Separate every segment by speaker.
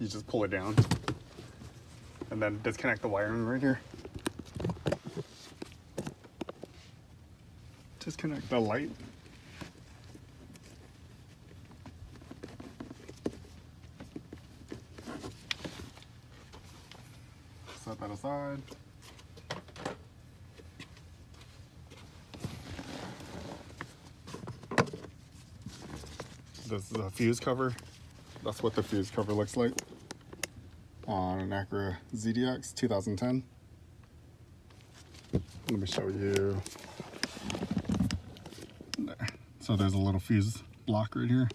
Speaker 1: just pull it down and then disconnect the wiring right here. Disconnect the light. Set that aside. This is a fuse cover. That's what the fuse cover looks like on an Acura ZDX 2010. Let me show you. There. So there's a little fuse block right here.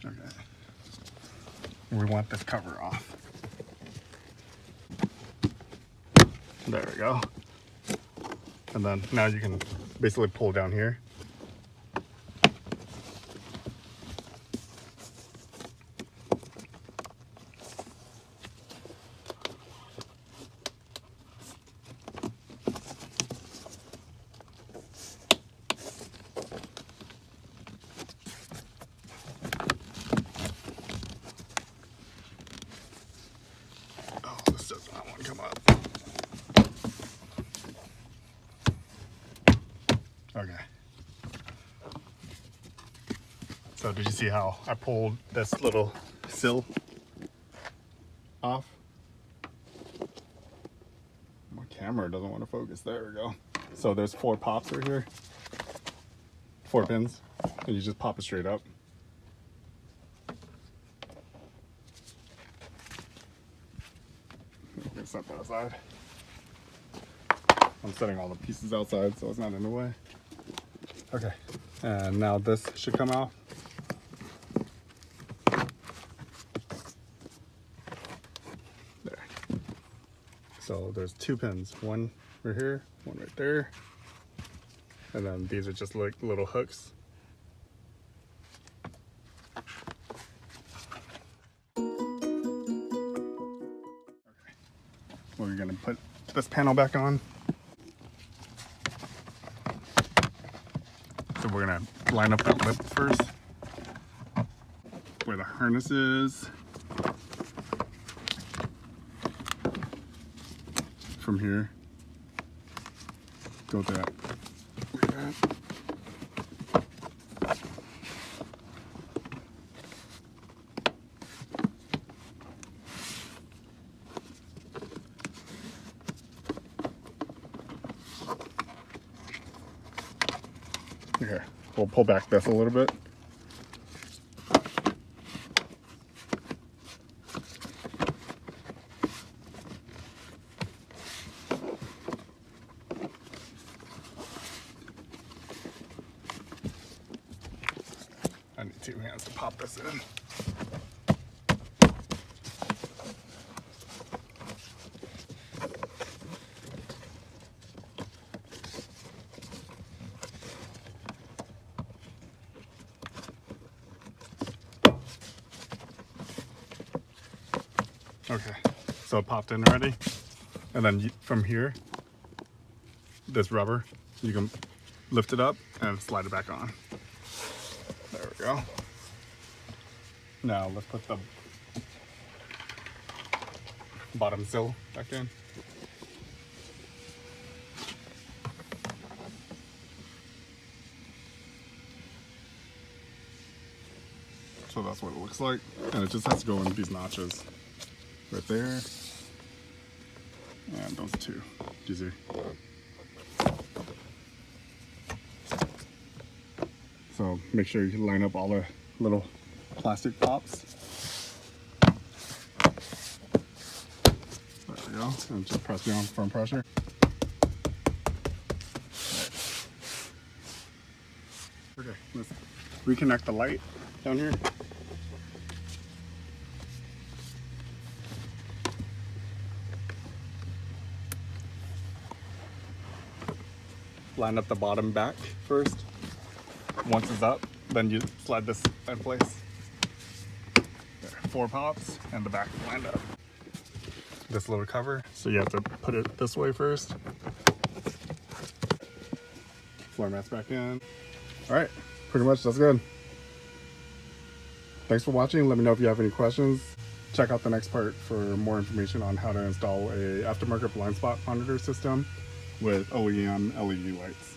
Speaker 1: Okay. We want this cover off. There we go. And then now you can basically pull down here. Oh, this does not want to come up. Okay. So did you see how I pulled this little sill off? My camera doesn't want to focus. There we go. So there's 4 pops right here. 4 pins. And you just pop it straight up. I'm gonna set that aside. I'm setting all the pieces outside so it's not in the way. Okay, and now this should come out. There. So there's 2 pins, one right here, one right there. And then these are just like little hooks. Okay. We're gonna put this panel back on. So we're gonna line up that lip first, where the harness is. From here, go that like that. Okay, we'll pull back this a little bit. I need 2 hands to pop this in. Okay, so it popped in already. And then from here, this rubber, you can lift it up and slide it back on. There we go. Now let's put the bottom sill back in. So that's what it looks like. And it just has to go in these notches. Right there, and those 2. Easy. So make sure you line up all the little plastic pops. There we go, and just press down firm pressure. Okay, let's reconnect the light down here. Line up the bottom back first. Once it's up, then you slide this in place. There, 4 pops, and the back is lined up. This little cover, so you have to put it this way first. Floor mats back in. All right, pretty much that's good. Thanks for watching. Let me know if you have any questions. Check out the next part for more information on how to install a aftermarket blind spot monitor system with OEM LED lights.